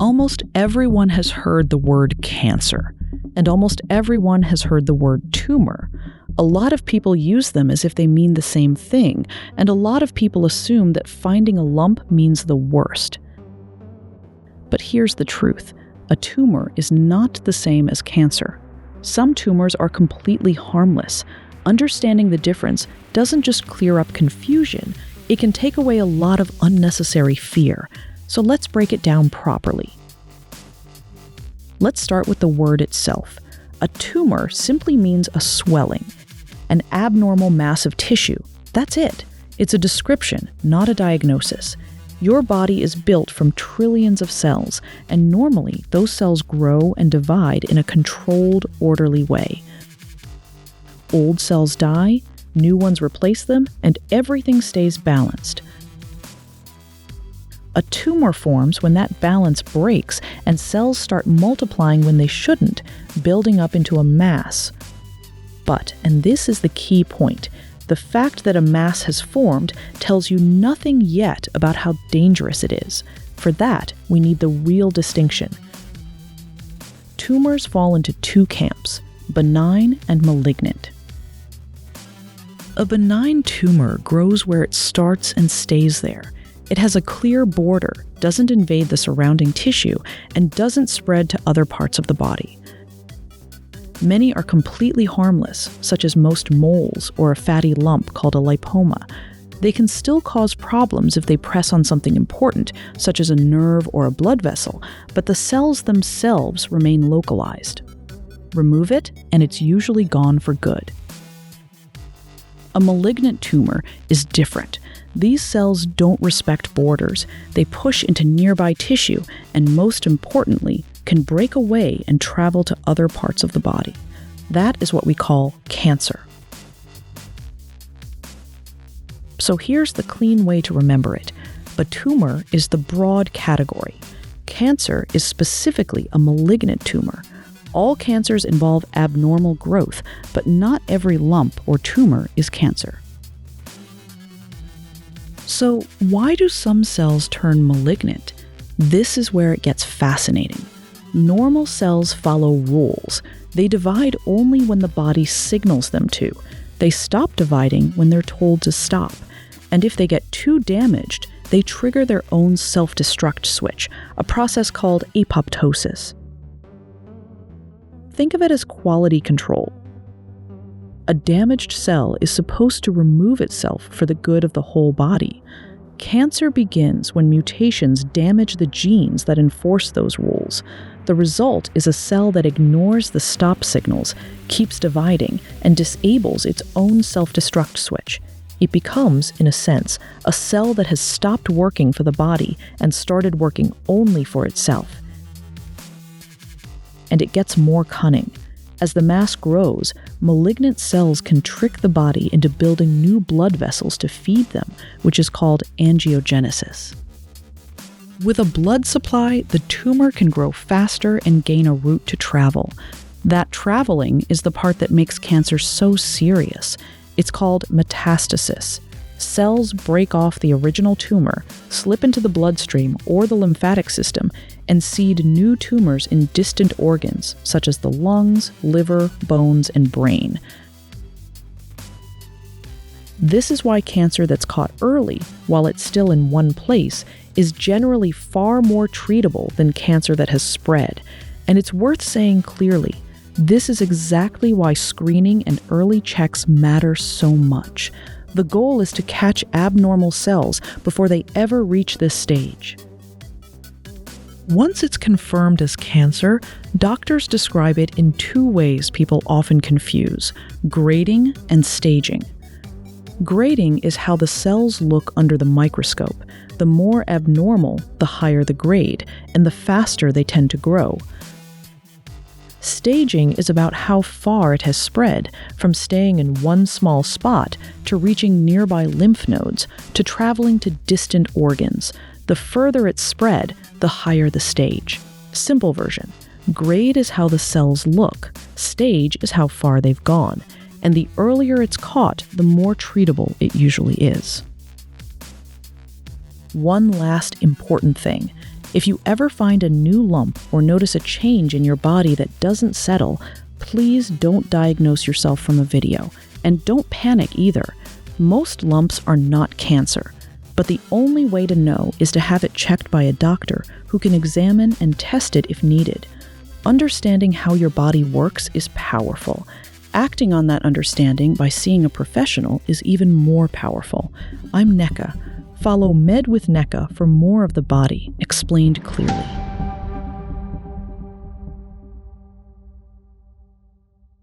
Almost everyone has heard the word cancer, and almost everyone has heard the word tumor. A lot of people use them as if they mean the same thing, and a lot of people assume that finding a lump means the worst. But here's the truth. A tumor is not the same as cancer. Some tumors are completely harmless. Understanding the difference doesn't just clear up confusion, it can take away a lot of unnecessary fear. So let's break it down properly. Let's start with the word itself. A tumor simply means a swelling, an abnormal mass of tissue. That's it. It's a description, not a diagnosis. Your body is built from trillions of cells, and normally those cells grow and divide in a controlled, orderly way. Old cells die, new ones replace them, and everything stays balanced. A tumor forms when that balance breaks and cells start multiplying when they shouldn't, building up into a mass. But, and this is the key point, the fact that a mass has formed tells you nothing yet about how dangerous it is. For that, we need the real distinction. Tumors fall into two camps, benign and malignant. A benign tumor grows where it starts and stays there. It has a clear border, doesn't invade the surrounding tissue, and doesn't spread to other parts of the body. Many are completely harmless, such as most moles or a fatty lump called a lipoma. They can still cause problems if they press on something important, such as a nerve or a blood vessel, but the cells themselves remain localized. Remove it, and it's usually gone for good. A malignant tumor is different. These cells don't respect borders. They push into nearby tissue and, most importantly, can break away and travel to other parts of the body. That is what we call cancer. So here's the clean way to remember it. A tumor is the broad category. Cancer is specifically a malignant tumor. All cancers involve abnormal growth, but not every lump or tumor is cancer. So why do some cells turn malignant? This is where it gets fascinating. Normal cells follow rules. They divide only when the body signals them to. They stop dividing when they're told to stop. And if they get too damaged, they trigger their own self-destruct switch, a process called apoptosis. Think of it as quality control. A damaged cell is supposed to remove itself for the good of the whole body. Cancer begins when mutations damage the genes that enforce those rules. The result is a cell that ignores the stop signals, keeps dividing, and disables its own self-destruct switch. It becomes, in a sense, a cell that has stopped working for the body and started working only for itself. And it gets more cunning. As the mass grows, malignant cells can trick the body into building new blood vessels to feed them, which is called angiogenesis. With a blood supply, the tumor can grow faster and gain a route to travel. That traveling is the part that makes cancer so serious. It's called metastasis. Cells break off the original tumor, slip into the bloodstream or the lymphatic system, and seed new tumors in distant organs, such as the lungs, liver, bones, and brain. This is why cancer that's caught early, while it's still in one place, is generally far more treatable than cancer that has spread. And it's worth saying clearly, this is exactly why screening and early checks matter so much. The goal is to catch abnormal cells before they ever reach this stage. Once it's confirmed as cancer, doctors describe it in two ways people often confuse: grading and staging. Grading is how the cells look under the microscope. The more abnormal, the higher the grade, and the faster they tend to grow. Staging is about how far it has spread, from staying in one small spot to reaching nearby lymph nodes to traveling to distant organs. The further it's spread, the higher the stage. Simple version: grade is how the cells look, stage is how far they've gone, and the earlier it's caught, the more treatable it usually is. One last important thing. If you ever find a new lump or notice a change in your body that doesn't settle, please don't diagnose yourself from a video. And don't panic either. Most lumps are not cancer, but the only way to know is to have it checked by a doctor who can examine and test it if needed. Understanding how your body works is powerful. Acting on that understanding by seeing a professional is even more powerful. I'm Neka. Follow Med with Neka for more of the body explained clearly.